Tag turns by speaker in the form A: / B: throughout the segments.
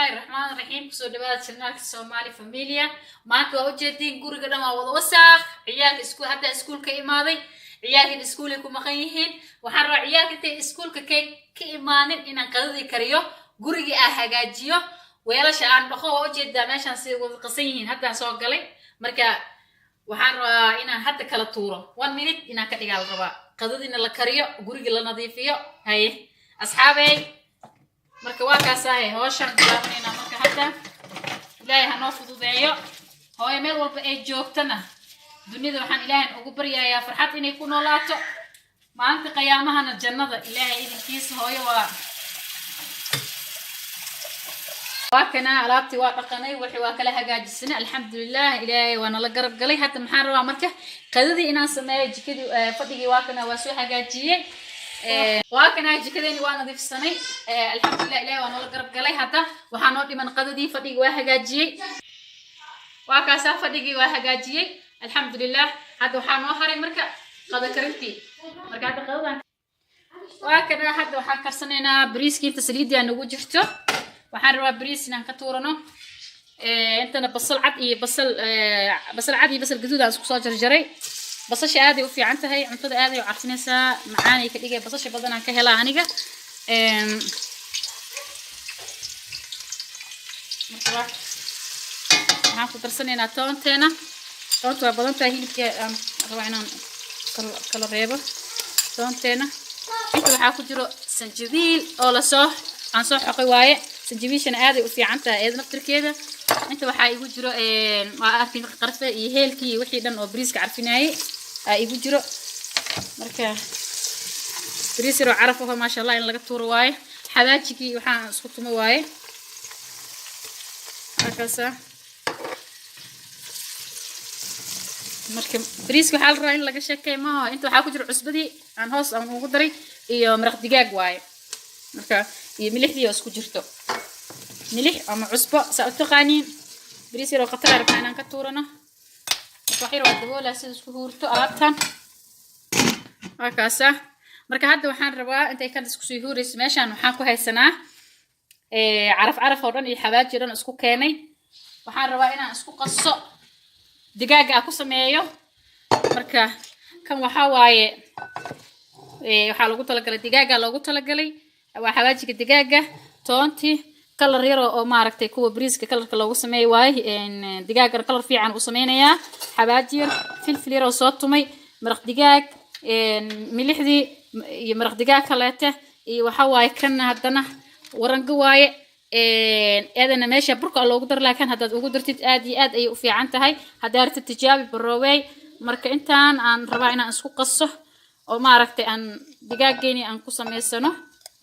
A: الله الرحمن الرحيم كسو دباد شرناك الصومالي فاميليا maanta waa u jeedin guriga dhan waa wada wasakh ciyaalka iskuul hadda iskuulka imaaday ciyaalka iskuulka ku maqan yihiin waxaan rabaa ciyaalka intay iskuulka ka imaanin inaan qadadii kariyo guriga aan hagaajiyo weelasha aan dhaqo waa u jeedaa meeshaan si wada qasan yihiin hadda soo galay marka waxaan rabaa inaan hadda kala tuuro 1 minute inaan ka dhigaa rabaa qadadiina la kariyo guriga la nadiifiyo hay asxaabay marka waa kaasahay hawshan bilaabanayna marka hadda ilaahay ha noo fududeeyo hooyo meel walba ay joogtana dunida waxaan ilaahay ugu baryayaa farxad inay ku noolaato maanta qiyaamahana jannada ilaahay idinkiisa hooyo waa kana alaabtii waa dhaqanay wixii waa kala hagaajisnay alxamdulillah ilaahay waana la garab galay hadda maxaan rabaa marka qadadii inaan sameeyo jikadii fadhigii waa kana waa soo hagaajiyay waa kana jikadeenii waa nadiifsanay alxamdulillah ilaahay waana la garab galay hadda waxaan noo dhiman qadadii fadhigii waa hagaajiyay waa kaasa fadhigii waa hagaajiyay alxamdulillah hadda waxaan noo haray marka qada karintii marka hadda qadadan waa kana hadda waxaan karsanaynaa bariiskii inta saliidii aan ugu jirto waxaan rabaa bariis inaan ka tuurano intana basal cad iyo basal gaduud aan isku soo jarjaray basasha aad ay u fiican tahay cuntada aad ay u carfinaysaa macaan ay ka dhigay basasha badan aan ka helaa aniga waxaan ku darsanaynaa toonteena toonta waa badan tahay hilibka aan rabaa inaan kala reebo toonteena inta waxaa ku jiro sanjabiil oo aan soo xoqay waaye sanjabiishana aad ay u fiican tahay eed naftirkeeda inta waxaa igu jiro waa arkin qarfe iyo heelkii iyo wixii dhan oo bariiska carfinayay igu jiro marka bariis yar oo caraf ah ma sha Allah in laga tuuro waaye xawaajigii waxaan isku tumo waaye markaasa marka bariiska waxaa la rabaa in laga sheekay ma inta waxaa ku jiro cusbadii aan hoos aan ugu daray iyo maraq digaag waaye marka iyo milixdii oo isku jirto milix ama cusbo saa u taqaaniin bariis yar oo qatar rabaa inaan ka tuurano waxay rabaa daboola sida isku huurto alaabtan waa kaasa marka hadda waxaan rabaa intay kan isku soo huurayso meeshaan waxaan ku haysanaa caraf oo dhan iyo xawaaji dhan isku keenay waxaan rabaa inaan isku qaso digaaga ku sameeyo marka kan waxa waaye waxaa lagu talagalay digaaga loogu talagalay waa xawaajiga digaaga toonti kalar yar oo maaragtay kuwa bariiska kalarka loogu sameeyay waay digaaga kalar fiican u sameeynaya xawaaji filfil yar oo soo tumay maraq digaag milixdii iyo maraq digaag kaleete iyo waxa waaye kan hadana waranka waaye eedana meesha burka loogu dar laakiin haddaad ugu dartid aad iyo aad ay u fiican tahay hadda arta tijaabi barooway marka intaan aan rabaa inaan isku qaso oo maaragtay aan digaageeni aan ku sameysano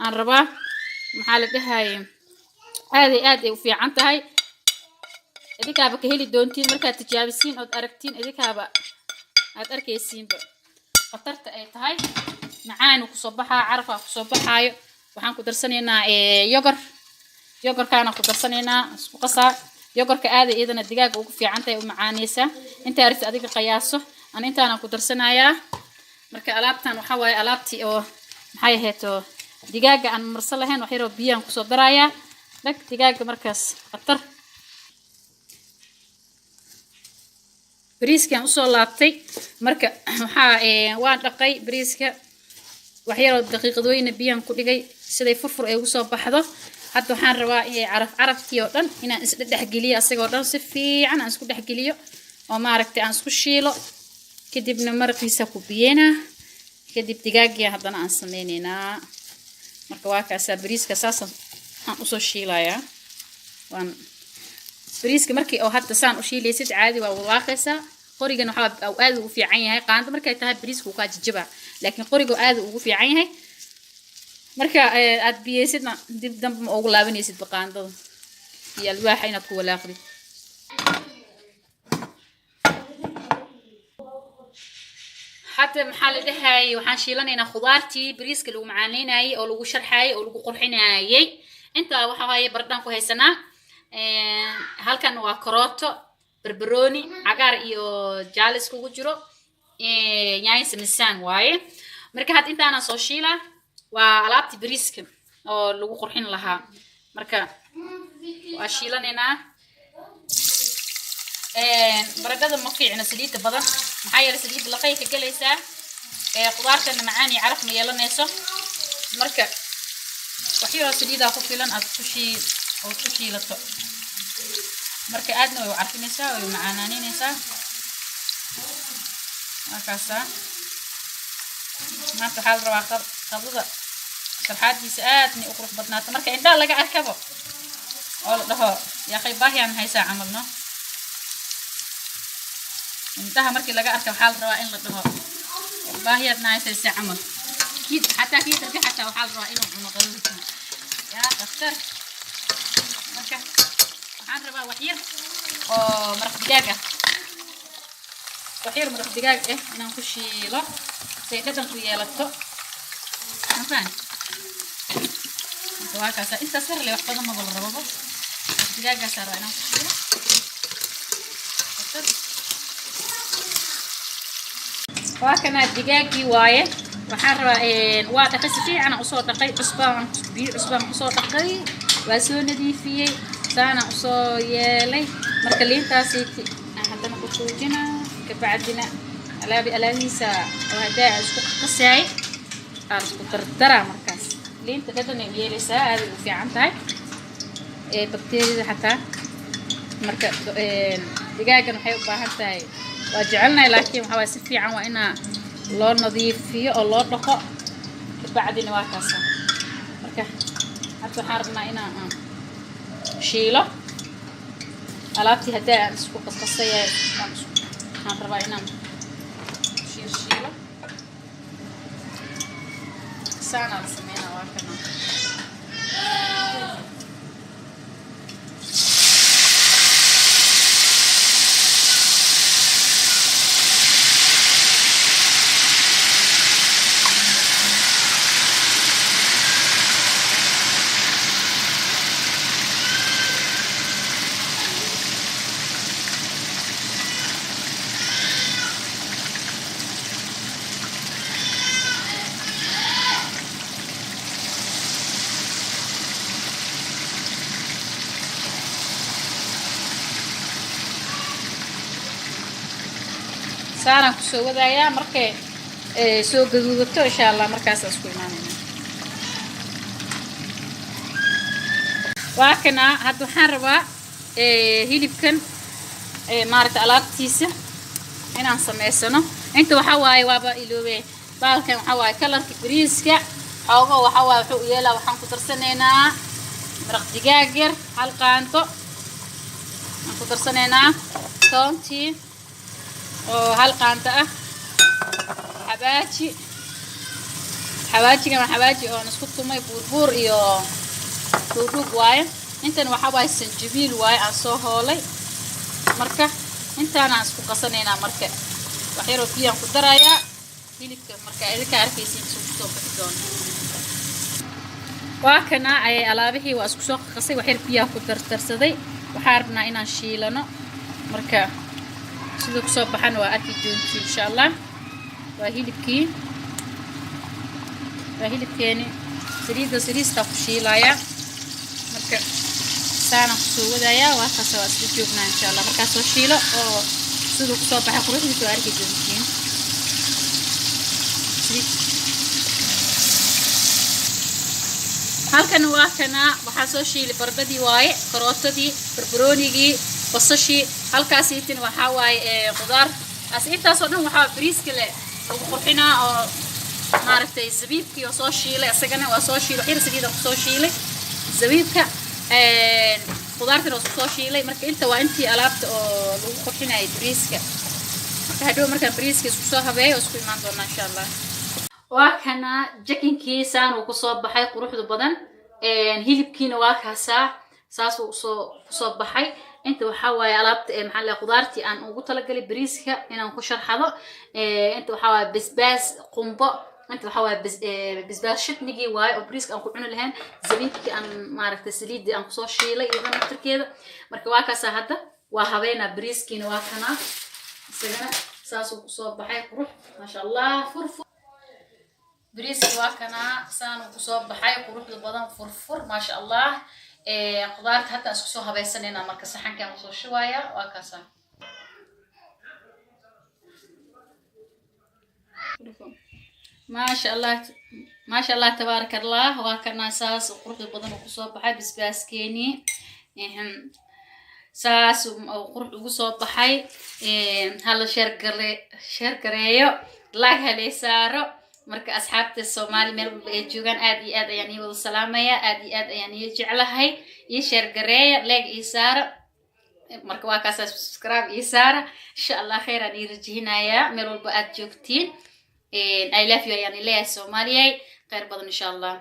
A: aan rabaa maxaa la dhahay aad ay u fiican tahay idinkaaba ka heli doontiin markaad tijaabisiin oo aragtiin idinkaaba aad arkaysiinba qatarta ay tahay macaan ku soo baxaa carfa ku soo baxaayo waxaan ku darsanaynaa yogurkaana ku darsanaynaa isku qasaa yogurka aad ay idana digaaga ugu fiican tahay u macaaneysa inta aragti adiga qiyaaso aan intaana ku darsanayaa marka alaabtan waxa waaye alaabtii oo maxay ahayd digaaga aan marsan lahayn wax yar oo biyo aan ku soo darayaa dag digaaga markaas qatar bariiska aan soo laabtay marka waxa waan dhaqay bariiska wax yar oo daqiiqadooyin biyo aan ku dhigay siday furfur ay ugu soo baxdo hadda waxaan rabaa caraftii oo dhan inaan is dhexgeliyo asagoo dhan si fiican aan isku dhexgeliyo oo maaragtay aan isku shiilo kadibna marqiisa ku biyena kadib digaagii haddana aan sameynaynaa marka waa kaasa bariiska saasan aan u soo shiilayaa waan bariiska markii oo hadda saan u shiilaysid caadi waa walaaqaysaa qorigan waxa aad ugu fiican yahay qaando markay tahay bariisku ka jajaba laakiin qorigu aad ugu fiican yahay marka aad biyaysidna dib dambe ugu laabanaysid baqaandada iyo alwaaxa inaad ku walaaqdid hadda maxaa la dhahay waxaan shiilanaynaa khudaartii bariiska lagu macaaneynaayay oo lagu sharxaayay oo lagu qurxinaayay inta waxa waaye baradhaan ku haysanaa halkan waa karooto barbarooni cagaar iyo jaale iskugu jiro yaanyo samisaan waaye marka had intaana soo shiilaa waa alaabtii bariiska oo lagu qurxin lahaa marka واشيلانينا baradhada ma fiicna saliid badan maxaa yeelay saliid laqay ka galaysa qudaartana macaan caraf ma yeelanayso marka waxyaro saliida ku filan aad ku shiilato marka aadna way carfinaysaa way macaanaanaysaa markaasa maanta waxaa la rabaa qadada sarxaadiisa aadna u qurux badnaata marka indhaha laga arkabo oo la dhaho yaa qaybaahyaan haysaa camal no intaha markii laga arko waxa la rabaa in la dhaho baahiyad naayaysa camal kiid xataa kiid tarbi xataa waxa la rabaa inuu cuno qadadiisa yaa dhaqtar marka waxaan rabaa wax yar oo maraq digaag ah wax yar maraq digaag inaan ku shiilo si dhadhan ku yeelato afaan waa kaasa inta sar leh wax badan ma la rabo digaaga saara inaan ku shiilo وكنا دجاجي وايه waxaan rabaa waa dhaqay si fiican u soo dhaqay cusbaan u soo dhaqay waa soo nadiifiyay saana u soo yeelay marka liintaasi hadana ku tuujina ka bacdina alaabiisa wada isku qasay aan isku dardara markaas liinta hadana yeelaysa aad u fiican tahay bakteeriyada xataa marka digaagan waxay u baahan tahay وجعلنا لكن حواسي في عوائنا لون نظيف فيه أو لون رقاء بعدين واكاسا مركا حتى حاربنا هنا شيلة ألابتي هداء نسكو قصقصية حاربا هنا شيلة سانا رسمينا واكنا سارة كسوة ذايا مركي سوق جذوذته إن شاء الله مركز أسكول معنا وكنا هادو حربة هيلي بكن مارت ألات تيسة هنا نسميه سنة أنتوا حواي وابا إلوه بالكم حواي كلر كبريسكا حوغا وحواي وحو يلا وحن كتر سنينا مرق دجاجر حلقة أنتو كتر سنينا تونتي وهالقى أنت حباجي كمان حباجي أو نسكت ماي بوربور إيو دوق واي أنت نوحباي السنجبيل واي أصو هولي مركة أنت أنا أسكت قصنينا مركة وحيرو فيها قدرايا هيلك مركة إذا كاركي سنسوكتو بحدون وكنا أي ألابه وأسكت قصي وحير فيها قدر ترسدي وحاربنا إنا شيلنا مركة sidoo ku soo baxan waa arki doontii insha Allah waa hilibkeeni saliidda ku shiilaya marka saana ku soo wadaya waa kaas waa isla joognaa insha Allah marka soo shiilo oo sidoo ku soo baxay quruxdiisa waa arki doontiin halkan waa kana waxa soo shiilay bardadii waaye karootadii barbaroonigii basashii halkaasi tin waxa waaye qudaar intaas oo dhan waxa bariiska leh ugu qurxinaa oo maaragtay zabiibkii oo soo shiilay asagana waa soo shiilay xir saliid oo soo shiilay zabiibka qudaarta oo soo shiilay marka inta waa intii alaabta oo lagu qurxinay bariiska marka hadhow marka bariiska isku soo habeeyo isku imaan doona insha Allah waa kana jakinkii saan uu ku soo baxay quruxda badan hilibkiina waa kaasa saas uu soo baxay inta waxa waaye alaabta maxaa la qudaartii aan ugu talagalay bariiska inaan ku sharxado inta waxa waaye basbaas qumbo inta waxa waaye basbaas shidnigi waaye oo bariiska aan ku cuni lahayn zabiibkii aan maaragtay saliidii aan ku soo shiilay iyo naftirkeeda marka waa kaasa hadda waa habeena bariiskiina waa kana isagana saas uu soo baxay qurux ma sha Allah furfur bariiska waa kana saan uu soo baxay quruxda badan furfur ma sha Allah خضار حتى أسكسوها بيسنينا مركز صحن كان وصل شوية وكذا ما شاء الله ما شاء الله تبارك الله وكنا ساس وقرب البضن وقصوب بحي بس كيني ساس وقرب وقصوب بحي هلا شرقريو لاك هلي سارو marka asxaabta Soomaali meel walba ay joogan aad iyo aad ayaan wada salaamaya aad iyo aad ayaan jeclahay iyo share gareeya like iyo saara marka waa kaas subscribe iyo saara insha Allah khayr aan irajinaya meel walba aad joogtiin I love you ayaan ilaahay Soomaaliyeey khayr badan insha Allah